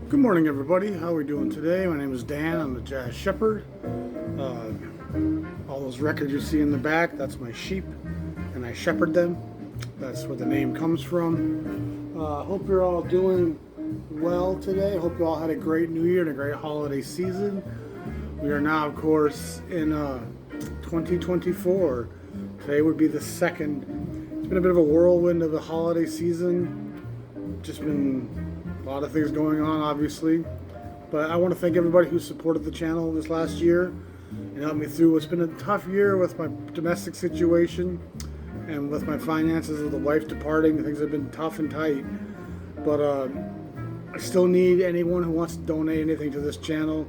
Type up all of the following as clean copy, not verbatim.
Good morning, everybody. How are we doing today? My name is Dan. I'm the Jazz Shepherd. All those records you see in the back, that's my sheep, and I shepherd them. That's where the name comes from. Hope you're all doing well today. Hope you all had a great New Year and a great holiday season. We are now, of course, in 2024. Today would be the second. It's been a bit of a whirlwind of the holiday season. Just been a lot of things going on, obviously. But I want to thank everybody who supported the channel this last year and helped me through what's been a tough year with my domestic situation and with my finances, with the wife departing. Things have been tough and tight. But I still need anyone who wants to donate anything to this channel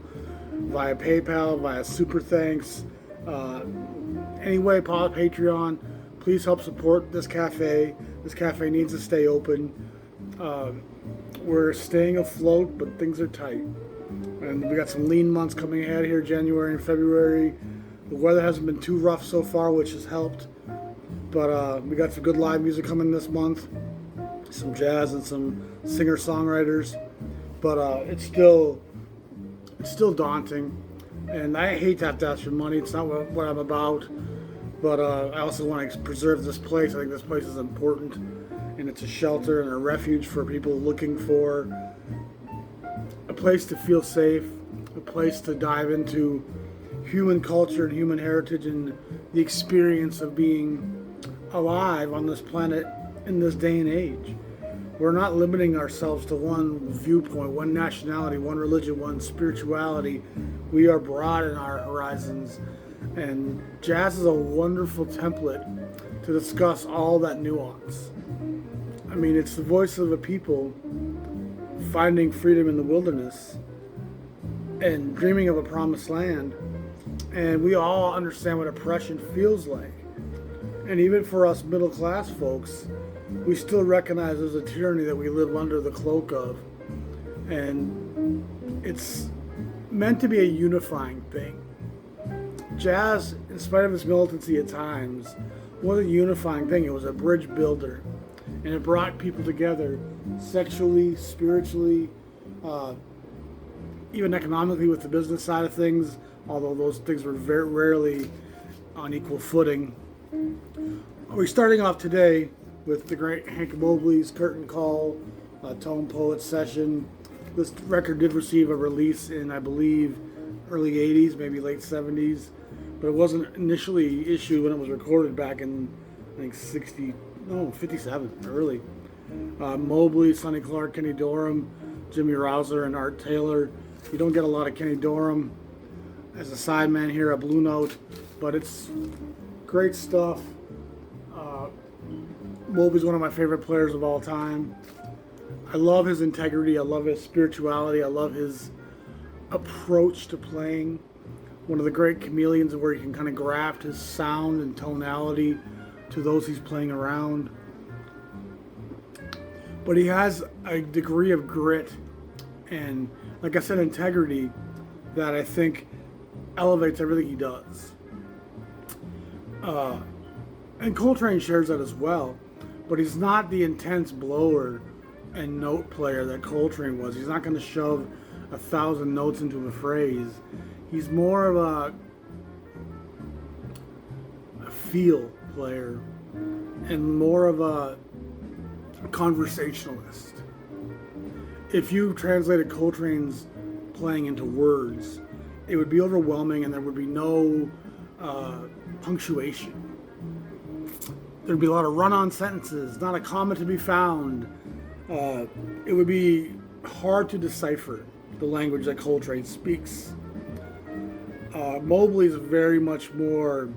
via PayPal, via Super Thanks, any way, Patreon. Please help support this cafe. This cafe needs to stay open. We're staying afloat, but things are tight. And we got some lean months coming ahead here, January and February. The weather hasn't been too rough so far, which has helped. But we got some good live music coming this month. Some jazz and some singer-songwriters. But it's still daunting. And I hate to have to ask for money. It's not what I'm about. But I also want to preserve this place. I think this place is important. And it's a shelter and a refuge for people looking for a place to feel safe, a place to dive into human culture and human heritage and the experience of being alive on this planet in this day and age. We're not limiting ourselves to one viewpoint, one nationality, one religion, one spirituality. We are broad in our horizons, and jazz is a wonderful template to discuss all that nuance. I mean, it's the voice of a people finding freedom in the wilderness and dreaming of a promised land. And we all understand what oppression feels like. And even for us middle class folks, we still recognize there's a tyranny that we live under the cloak of. And it's meant to be a unifying thing. Jazz, in spite of its militancy at times, wasn't a unifying thing. It was a bridge builder. And it brought people together sexually, spiritually, even economically with the business side of things, although those things were very rarely on equal footing. We're starting off today with the great Hank Mobley's Curtain Call, Tone Poet Session. This record did receive a release in, I believe, early 80s, maybe late 70s, but it wasn't initially issued when it was recorded back in, I think, 57, early. Mobley, Sonny Clark, Kenny Dorham, Jimmy Rouser, and Art Taylor. You don't get a lot of Kenny Dorham as a sideman here, a Blue Note, but it's great stuff. Mobley's one of my favorite players of all time. I love his integrity. I love his spirituality. I love his approach to playing. One of the great chameleons where he can kind of graft his sound and tonality to those he's playing around. But he has a degree of grit and, like I said, integrity that I think elevates everything he does. And Coltrane shares that as well, but he's not the intense blower and note player that Coltrane was. He's not going to shove 1,000 notes into a phrase. He's more of a feel player and more of a conversationalist. If you translated Coltrane's playing into words, it would be overwhelming and there would be no punctuation. There'd be a lot of run-on sentences, not a comma to be found. It would be hard to decipher the language that Coltrane speaks. Mobley is very much more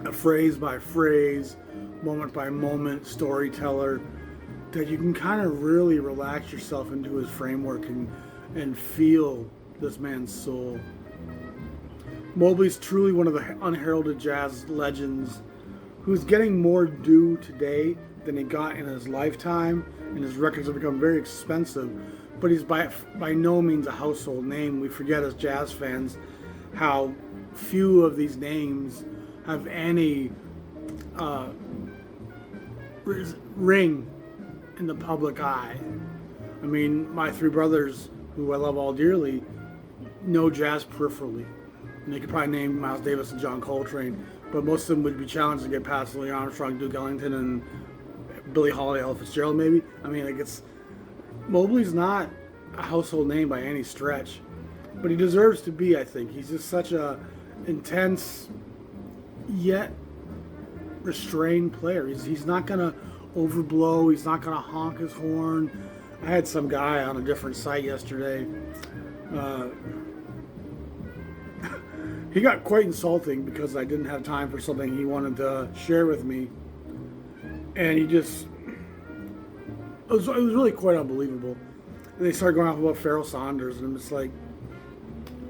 a phrase by phrase, moment by moment storyteller that you can kind of really relax yourself into his framework and feel this man's soul. Mobley's truly one of the unheralded jazz legends who's getting more due today than he got in his lifetime, and his records have become very expensive, but he's by no means a household name. We forget as jazz fans how few of these names have any ring in the public eye. I mean, my three brothers who I love all dearly, know jazz peripherally. And they could probably name Miles Davis and John Coltrane, but most of them would be challenged to get past Louis Armstrong, Duke Ellington, and Billie Holiday, Ella Fitzgerald, maybe. I mean, like, it's Mobley's not a household name by any stretch, but he deserves to be. I think he's just such a intense yet restrained player. He's not gonna overblow. He's not gonna honk his horn. I had some guy on a different site yesterday. He got quite insulting because I didn't have time for something he wanted to share with me, and it was really quite unbelievable. And they started going off about Pharoah Saunders, and I'm just like,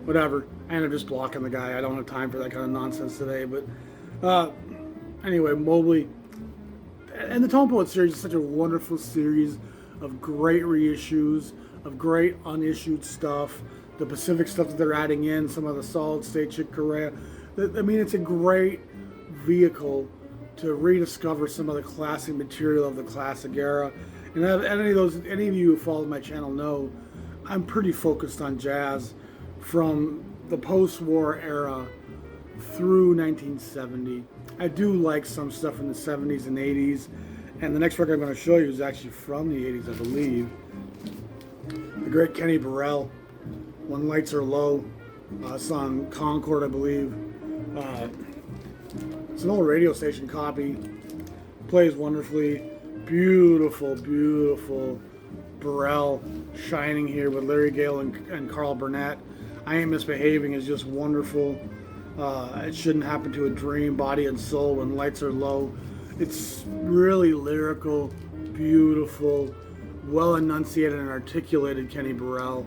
whatever. I ended up just blocking the guy. I don't have time for that kind of nonsense today. But anyway, Mobley and the Tone Poet series is such a wonderful series of great reissues, of great unissued stuff. The Pacific stuff that they're adding in, some of the solid state Chick Corea. I mean, it's a great vehicle to rediscover some of the classic material of the classic era. And any of you who follow my channel know, I'm pretty focused on jazz from the post-war era through 1970. I do like some stuff in the 70s and 80s, and the next record I'm going to show you is actually from the 80s, I believe. The great Kenny Burrell, When Lights Are Low. It's on Concord, I believe. It's an old radio station copy. Plays wonderfully. Beautiful, beautiful Burrell shining here with Larry Gale and Carl Burnett. I Ain't Misbehaving is just wonderful. It Shouldn't Happen to a Dream, Body and Soul, When Lights Are Low. It's really lyrical, beautiful, well enunciated and articulated Kenny Burrell.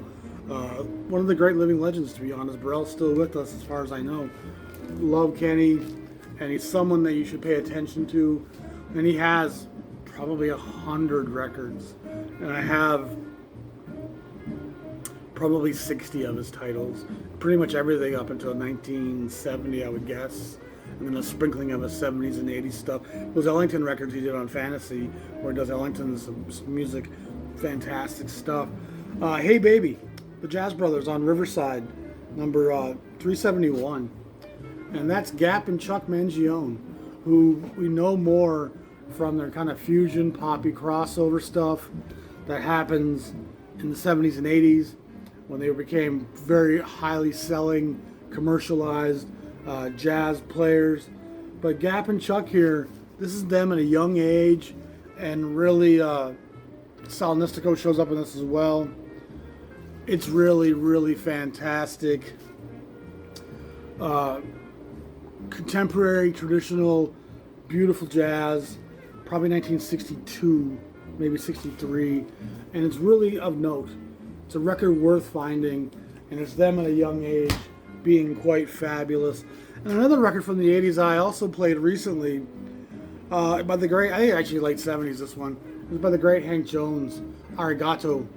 One of the great living legends, to be honest. Burrell's still with us as far as I know. Love Kenny, and he's someone that you should pay attention to. And he has probably 100 records, and I have probably 60 of his titles. Pretty much everything up until 1970, I would guess, and then a sprinkling of his 70s and 80s stuff. Those Ellington records he did on Fantasy, where he does Ellington's music, fantastic stuff. Hey Baby, the Jazz Brothers on Riverside, number 371, and that's Gap and Chuck Mangione, who we know more from their kind of fusion poppy crossover stuff that happens in the 70s and 80s when they became very highly selling, commercialized jazz players. But Gap and Chuck here, this is them at a young age, and really Sal Nistico shows up in this as well. It's really, really fantastic. Contemporary, traditional, beautiful jazz. Probably 1962, maybe 63, and it's really of note. It's a record worth finding, and it's them at a young age being quite fabulous. And another record from the 80s I also played recently by the great, I think actually late 70s, this one. It was by the great Hank Jones, Arigato.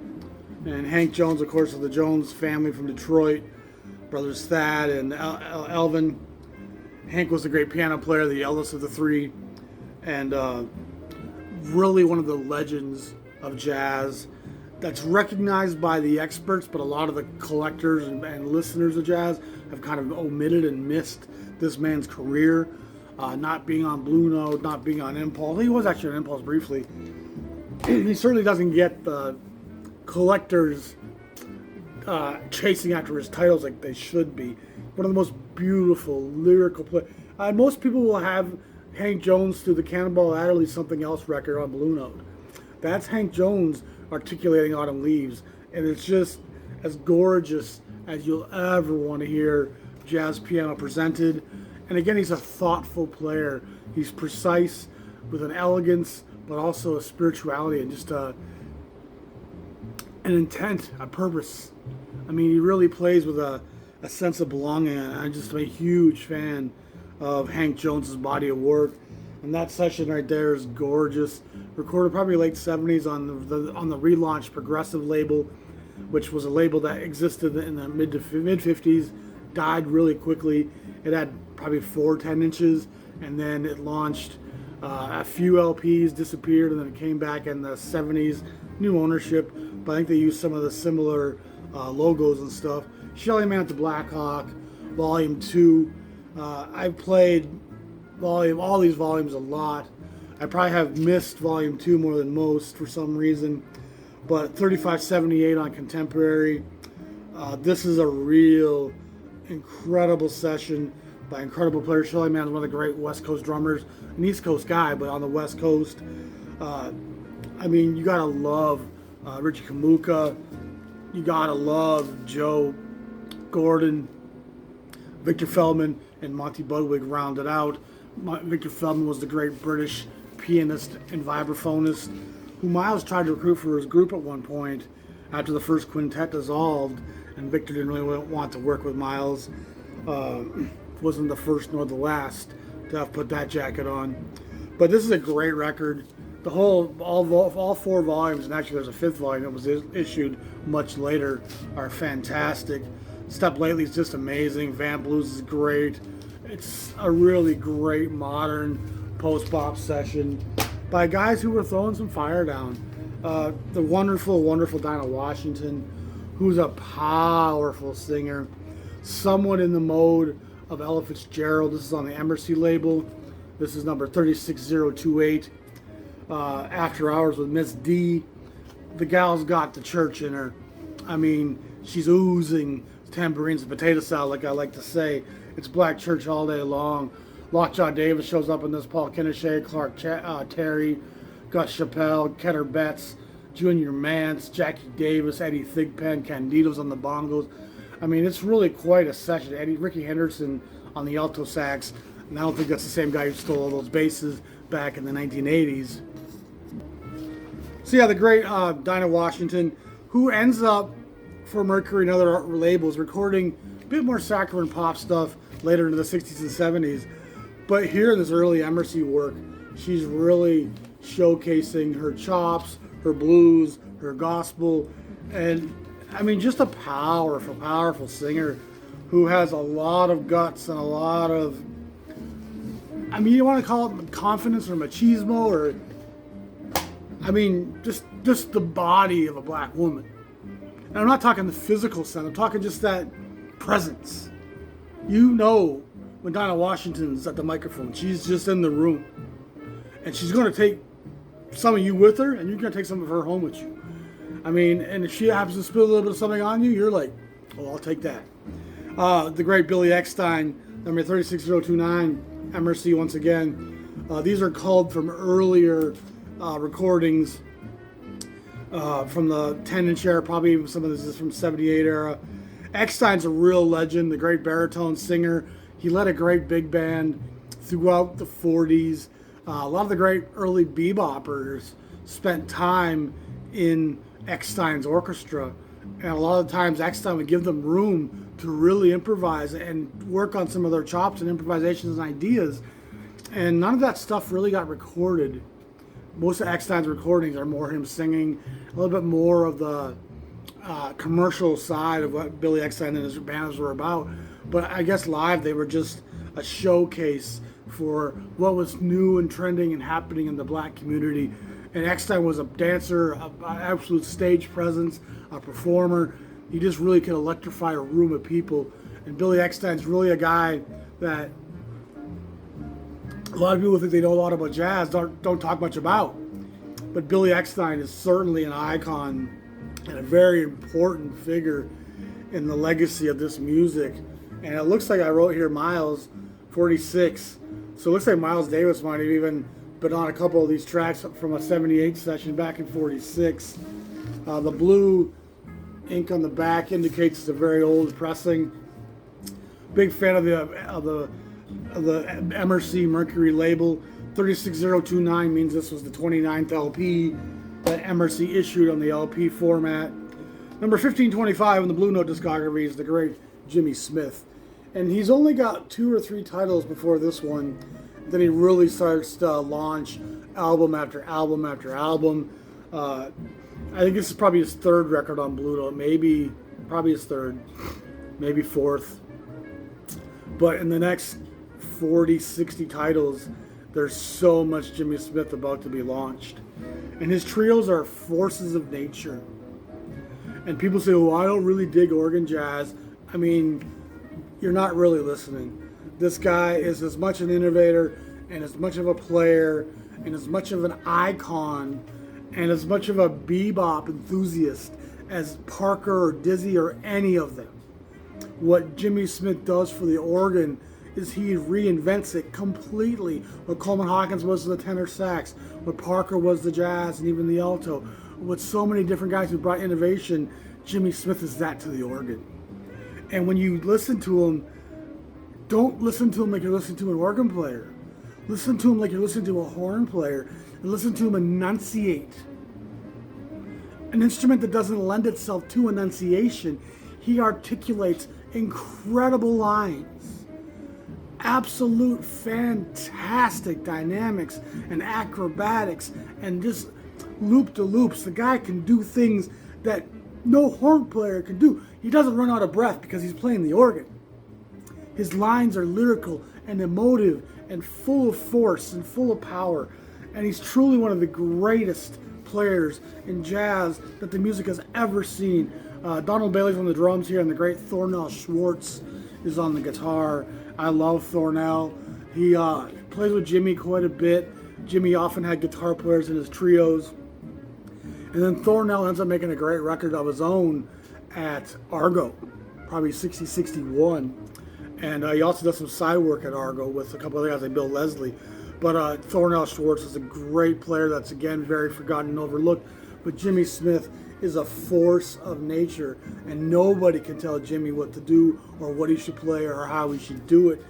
And Hank Jones, of course, of the Jones family from Detroit, brothers Thad and Elvin. Hank was a great piano player, the eldest of the three, and really one of the legends of jazz that's recognized by the experts, but a lot of the collectors and listeners of jazz have kind of omitted and missed this man's career, not being on Blue Note, not being on Impulse. He was actually on Impulse briefly. He certainly doesn't get the collectors chasing after his titles like they should be. One of the most beautiful lyrical play. Most people will have Hank Jones through the Cannonball Adderley Something Else record on Blue Note. That's Hank Jones articulating Autumn Leaves, and it's just as gorgeous as you'll ever want to hear jazz piano presented. And again, he's a thoughtful player. He's precise with an elegance, but also a spirituality and just an intent, a purpose. I mean, he really plays with a sense of belonging. I'm just a huge fan of Hank Jones's body of work, and that session right there is gorgeous. Recorded probably late 70s on the relaunched Progressive label, which was a label that existed in the mid 50s, died really quickly. It had probably 4 10-inches, and then it launched a few LPs, disappeared, and then it came back in the 70s, new ownership. But I think they used some of the similar logos and stuff. Shelly Man at the Black Hawk, Volume 2. I've played all these volumes a lot. I probably have missed Volume 2 more than most for some reason. But 3578 on Contemporary. This is a real incredible session by incredible players. Shelly Man is one of the great West Coast drummers, an East Coast guy, but on the West Coast. I mean, you gotta love Richie Kamuka. You gotta love Joe Gordon, Victor Feldman, and Monty Budwig rounded out. Victor Feldman was the great British pianist and vibraphonist who Miles tried to recruit for his group at one point after the first quintet dissolved, and Victor didn't really want to work with Miles. Wasn't the first nor the last to have put that jacket on. But this is a great record. The all 4 volumes, and actually there's a 5th volume that was issued much later, are fantastic. Step Lately is just amazing. Van Blues is great. It's a really great modern post-bop session by guys who were throwing some fire down. The wonderful, wonderful Dinah Washington, who's a powerful singer, somewhat in the mode of Ella Fitzgerald. This is on the Emercy label. This is number 36028. After Hours with Miss D. The gal's got the church in her. I mean, she's oozing tambourines and potato salad, like I like to say. It's Black Church all day long. Lockjaw Davis shows up in this. Paul Kinneshay, Clark Terry, Gus Chappelle, Ketter Betts, Junior Mance, Jackie Davis, Eddie Thigpen, Candido's on the bongos. I mean, it's really quite a session. Ricky Henderson on the alto sax. And I don't think that's the same guy who stole all those basses back in the 1980s. So yeah, the great Dinah Washington, who ends up for Mercury and other labels recording a bit more saccharine pop stuff later into the 60s and 70s. But here in this early Emercy work, she's really showcasing her chops, her blues, her gospel, and I mean, just a powerful, powerful singer who has a lot of guts and a lot of, I mean, you want to call it confidence or machismo, or I mean, just the body of a black woman. And I'm not talking the physical sense, I'm talking just that presence. You know when Dinah Washington's at the microphone, she's just in the room. And she's going to take some of you with her, and you're going to take some of her home with you. I mean, and if she happens to spill a little bit of something on you, you're like, oh, I'll take that. The great Billy Eckstine, number 36029, Emercy once again. These are culled from earlier recordings from the 10-inch era, probably even some of this is from 78 era. Eckstine's a real legend, the great baritone singer. He led a great big band throughout the 40s. A lot of the great early beboppers spent time in Eckstine's orchestra, and a lot of times Eckstine would give them room to really improvise and work on some of their chops and improvisations and ideas, and none of that stuff really got recorded. Most of Eckstine's recordings are more him singing, a little bit more of the commercial side of what Billy Eckstine and his bands were about, but I guess live they were just a showcase for what was new and trending and happening in the black community. And Eckstine was a dancer, an absolute stage presence, a performer. He just really could electrify a room of people. And Billy Eckstine's really a guy that a lot of people think they know a lot about jazz, don't talk much about. But Billy Eckstine is certainly an icon and a very important figure in the legacy of this music. And it looks like I wrote here Miles 46. So it looks like Miles Davis might have even been on a couple of these tracks from a 78 session back in 46. The blue ink on the back indicates it's a very old pressing. Big fan of the Emercy Mercury label. 36029 means this was the 29th LP that Emercy issued on the LP format. Number 1525 in the Blue Note discography is the great Jimmy Smith. And he's only got 2 or 3 titles before this one. Then he really starts to launch album after album after album. I think this is probably his 3rd record on Blue Note. Probably his 3rd, maybe 4th. But in the next 40, 60 titles, there's so much Jimmy Smith about to be launched. And his trios are forces of nature. And people say, "Oh, I don't really dig organ jazz." I mean, you're not really listening. This guy is as much an innovator and as much of a player and as much of an icon and as much of a bebop enthusiast as Parker or Dizzy or any of them. What Jimmy Smith does for the organ is he reinvents it completely. What Coleman Hawkins was the tenor sax, what Parker was the jazz and even the alto. With so many different guys who brought innovation, Jimmy Smith is that to the organ. And when you listen to him, don't listen to him like you're listening to an organ player. Listen to him like you're listening to a horn player, and listen to him enunciate. An instrument that doesn't lend itself to enunciation, he articulates incredible lines. Absolute fantastic dynamics and acrobatics and just loop-de-loops. The guy can do things that no horn player can do. He doesn't run out of breath because he's playing the organ. His lines are lyrical and emotive and full of force and full of power. And he's truly one of the greatest players in jazz that the music has ever seen. Donald Bailey's on the drums here, and the great Thornell Schwartz is on the guitar. I love Thornell. He plays with Jimmy quite a bit. Jimmy often had guitar players in his trios. And then Thornell ends up making a great record of his own at Argo, probably 60, 61. And he also does some side work at Argo with a couple other guys like Bill Leslie. But Thornell Schwartz is a great player that's, again, very forgotten and overlooked. But Jimmy Smith is a force of nature, and nobody can tell Jimmy what to do or what he should play or how he should do it.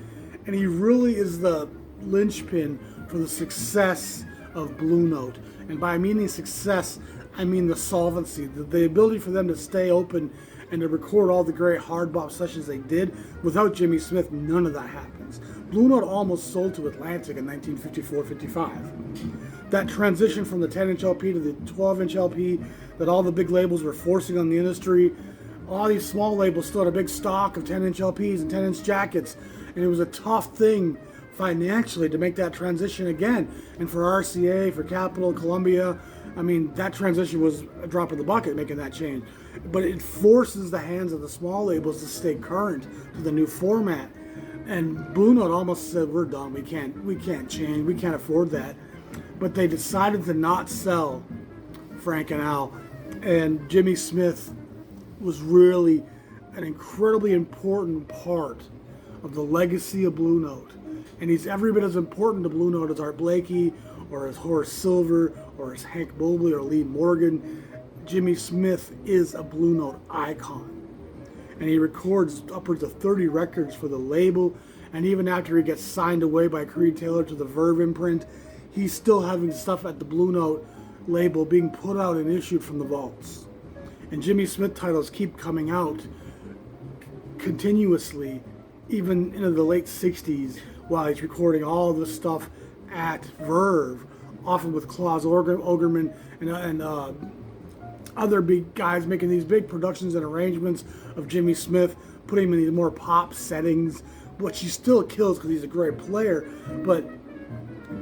And he really is the linchpin for the success of Blue Note. And by meaning success, I mean the solvency, the ability for them to stay open and to record all the great hard bop sessions they did. Without Jimmy Smith, none of that happens. Blue Note almost sold to Atlantic in 1954-55. That transition from the 10-inch LP to the 12-inch LP that all the big labels were forcing on the industry, all these small labels still had a big stock of 10-inch LPs and 10-inch jackets, and it was a tough thing financially to make that transition again. And for RCA, for Capitol, Columbia, I mean, that transition was a drop in the bucket making that change. But it forces the hands of the small labels to stay current to the new format. And Blue Note almost said, "We're done. We can't change. We can't afford that." But they decided to not sell Frank and Al. And Jimmy Smith was really an incredibly important part of the legacy of Blue Note. And he's every bit as important to Blue Note as Art Blakey or as Horace Silver or as Hank Mobley or Lee Morgan. Jimmy Smith is a Blue Note icon. And he records upwards of 30 records for the label. And even after he gets signed away by Creed Taylor to the Verve imprint, he's still having stuff at the Blue Note label being put out and issued from the vaults. And Jimmy Smith titles keep coming out continuously, even into the late 60s, while he's recording all this stuff at Verve, often with Klaus Ogerman and other big guys making these big productions and arrangements of Jimmy Smith, putting him in these more pop settings, which he still kills because he's a great player. But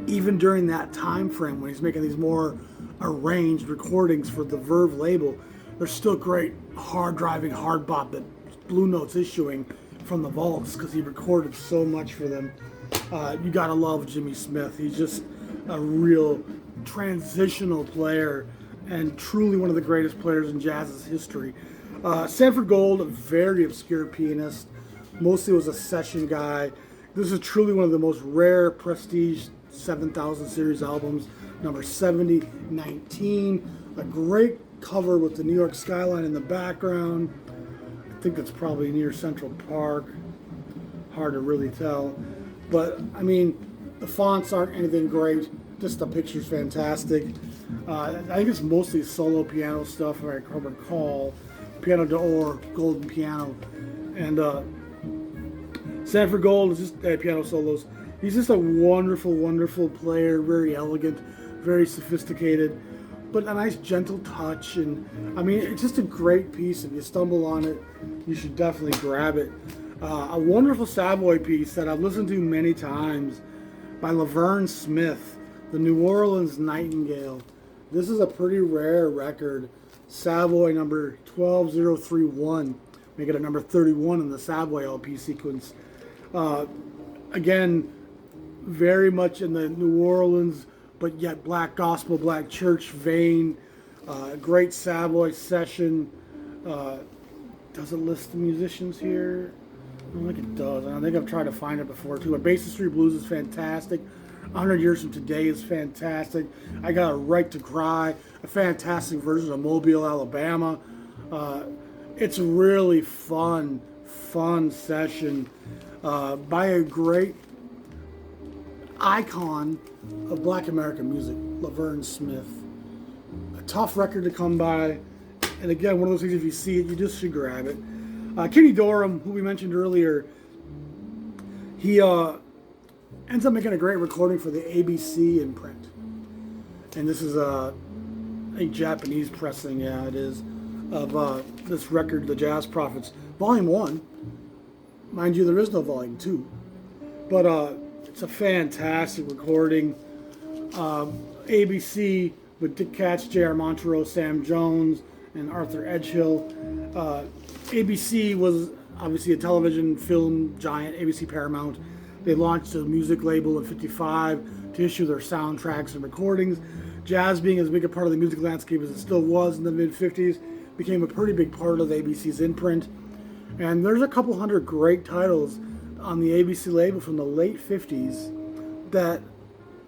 even during that time frame when he's making these more arranged recordings for the Verve label, there's still great hard driving hard bop that Blue Note's issuing from the vaults because he recorded so much for them. You gotta love Jimmy Smith. He's just a real transitional player and truly one of the greatest players in jazz's history. Sanford Gold, a very obscure pianist, mostly was a session guy. This is truly one of the most rare prestige 7000 series albums, number 7019. A great cover with the New York skyline in the background. I think it's probably near Central Park. Hard to really tell. But, I mean, the fonts aren't anything great. Just the picture's fantastic. I think it's mostly solo piano stuff, if I can recall. Piano d'Or, golden piano. And Sanford Gold is just piano solos. He's just a wonderful, wonderful player. Very elegant, very sophisticated, but a nice gentle touch. And I mean, it's just a great piece. If you stumble on it, you should definitely grab it. A wonderful Savoy piece that I've listened to many times by Laverne Smith, the New Orleans Nightingale. This is a pretty rare record. Savoy number 12031, make it a number 31 in the Savoy LP sequence. Again, very much in the New Orleans, but yet black gospel, black church vein. Great Savoy session. Does it list the musicians here? I don't think it does. I think I've tried to find it before too. But Basin Street Blues is fantastic. 100 Years from Today is fantastic. I Got a Right to Cry, a fantastic version of Mobile, Alabama. It's a really fun session by a great icon of black American music, Laverne Smith. A tough record to come by. And again, one of those things, if you see it, you just should grab it. Kenny Dorham, who we mentioned earlier, he ends up making a great recording for the ABC imprint. And this is a Japanese pressing, yeah, it is, of this record, The Jazz Prophets, Volume 1. Mind you, there is no Volume 2. But it's a fantastic recording. ABC with Dick Katz, J.R. Monteiro, Sam Jones, and Arthur Edgehill. ABC was obviously a television film giant, ABC Paramount. They launched a music label in '55 to issue their soundtracks and recordings. Jazz, being as big a part of the music landscape as it still was in the mid-'50s, became a pretty big part of ABC's imprint. And there's a couple hundred great titles on the ABC label from the late '50s that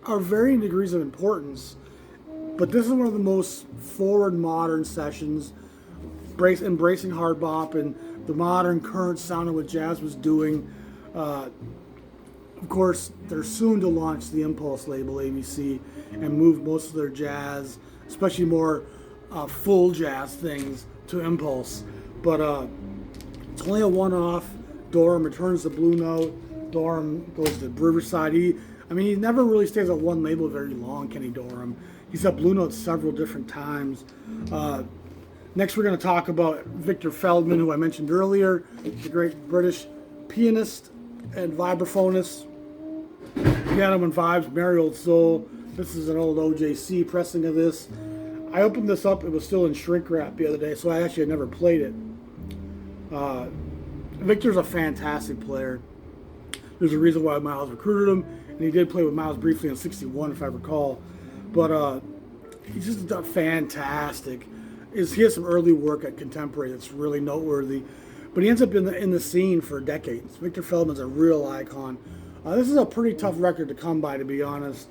are varying degrees of importance. But this is one of the most forward modern sessions, embracing hard bop and the modern current sound of what jazz was doing. Of course, they're soon to launch the Impulse label, ABC, and move most of their jazz, especially more full jazz things, to Impulse. But it's only a one-off. Dorham returns the Blue Note. Dorham goes to Riverside. He never really stays at one label very long, Kenny Dorham. He's at Blue Note several different times. Next, we're going to talk about Victor Feldman, who I mentioned earlier, the great British pianist and vibraphonist. Piano and Vibes, Merry Old Soul. This is an old OJC pressing of this. I opened this up, it was still in shrink wrap the other day, so I actually had never played it. Victor's a fantastic player. There's a reason why Miles recruited him, and he did play with Miles briefly in '61, if I recall. But he's just fantastic. He has some early work at Contemporary that's really noteworthy. But he ends up in the scene for decades. Victor Feldman's a real icon. This is a pretty tough record to come by, to be honest.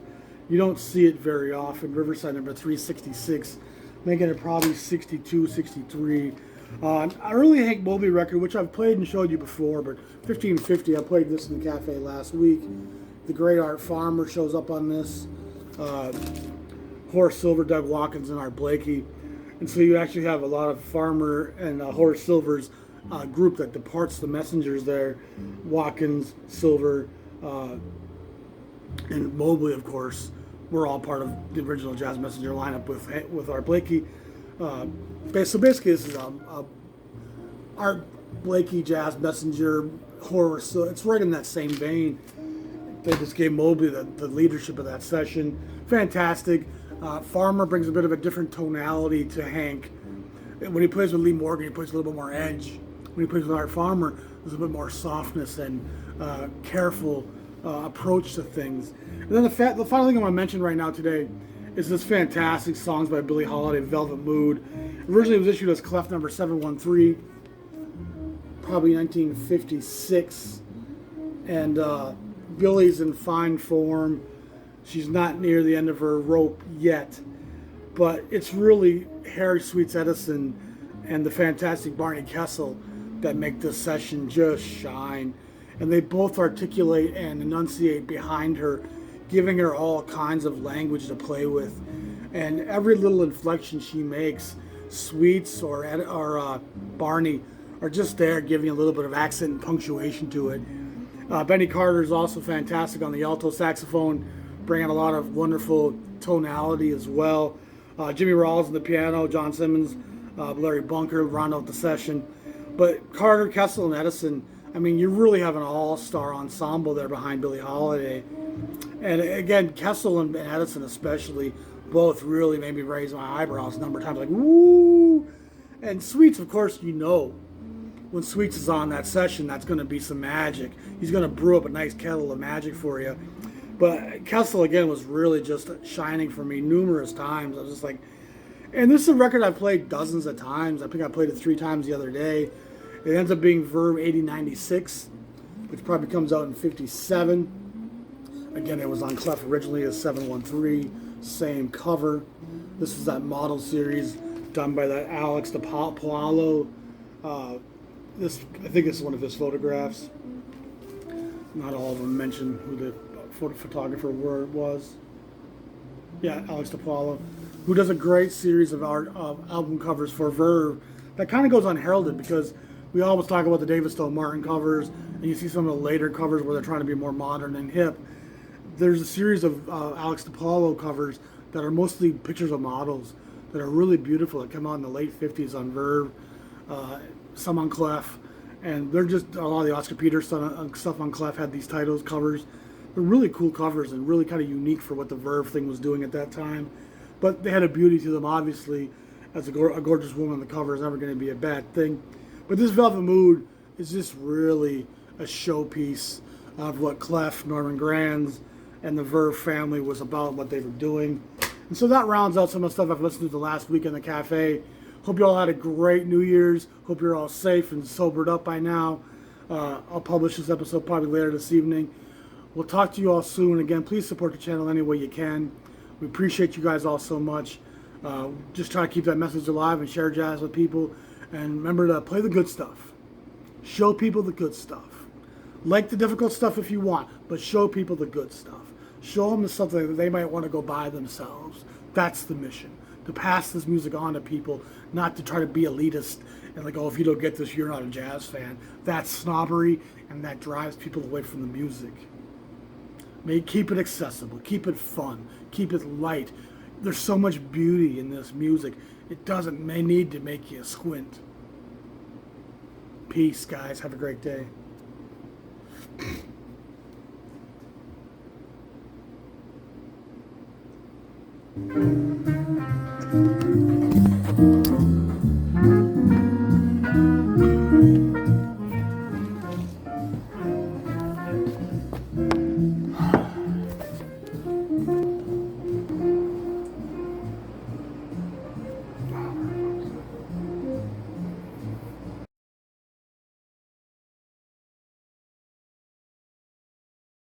You don't see it very often. Riverside number 366, making it probably 62, 63. An early Hank Mobley record, which I've played and showed you before, but 1550, I played this in the cafe last week. The great Art Farmer shows up on this. Horace Silver, Doug Watkins, and Art Blakey. And so you actually have a lot of Farmer and Horace Silver's group that departs the Messengers there. Watkins, Silver, and Mobley, of course, were all part of the original Jazz Messenger lineup with Art Blakey. So basically, this is Art Blakey, Jazz Messenger, Horace. So it's right in that same vein. They just gave Mobley the leadership of that session. Fantastic. Farmer brings a bit of a different tonality to Hank. When he plays with Lee Morgan, he plays a little bit more edge. When he plays with Art Farmer, there's a bit more softness and careful approach to things. And then the final thing I want to mention right now today is this fantastic songs by Billie Holiday, Velvet Mood. Originally it was issued as Clef number 713, probably 1956. And Billie's in fine form. She's not near the end of her rope yet. But it's really Harry Sweets Edison and the fantastic Barney Kessel that make this session just shine. And they both articulate and enunciate behind her, giving her all kinds of language to play with. And every little inflection she makes, Sweets or Barney are just there giving a little bit of accent and punctuation to it. Benny Carter is also fantastic on the alto saxophone, bringing a lot of wonderful tonality as well. Jimmy Rawls on the piano, John Simmons, Larry Bunker round out the session. But Carter, Kessel, and Edison, you really have an all-star ensemble there behind Billie Holiday. And again, Kessel and Edison especially both really made me raise my eyebrows a number of times, like, woo! And Sweets, of course, when Sweets is on that session, that's going to be some magic. He's going to brew up a nice kettle of magic for you. But Kessel, again, was really just shining for me numerous times. I was just like, and this is a record I've played dozens of times. I think I played it 3 times the other day. It ends up being Verve 8096, which probably comes out in 57. Again, it was on Clef originally as 713, same cover. This is that model series done by that Alex DePaolo. I think it's one of his photographs. Not all of them mention who the photographer was. Yeah, Alex DePaolo, who does a great series of album covers for Verve that kind of goes unheralded, because we always talk about the David Stowe Martin covers, and you see some of the later covers where they're trying to be more modern and hip. There's a series of Alex DePaolo covers that are mostly pictures of models that are really beautiful, that come out in the late 50s on Verve, some on Clef, and they're just, a lot of the Oscar Peters stuff on Clef had these titles, covers. They're really cool covers and really kind of unique for what the Verve thing was doing at that time. But they had a beauty to them, obviously. As a gorgeous woman on the cover is never going to be a bad thing. But this Velvet Mood is just really a showpiece of what Clef, Norman Granz, and the Verve family was about, what they were doing. And so that rounds out some of the stuff I've listened to the last week in the cafe. Hope you all had a great New Year's. Hope you're all safe and sobered up by now. I'll publish this episode probably later this evening. We'll talk to you all soon. Again, please support the channel any way you can. We appreciate you guys all so much. Just try to keep that message alive and share jazz with people. And remember to play the good stuff. Show people the good stuff. Like the difficult stuff if you want, but show people the good stuff. Show them something that they might want to go buy themselves. That's the mission. To pass this music on to people, not to try to be elitist and like, oh, if you don't get this, you're not a jazz fan. That's snobbery, and that drives people away from the music. Keep it accessible, keep it fun, keep it light. There's so much beauty in this music. It may need to make you squint. Peace, guys. Have a great day.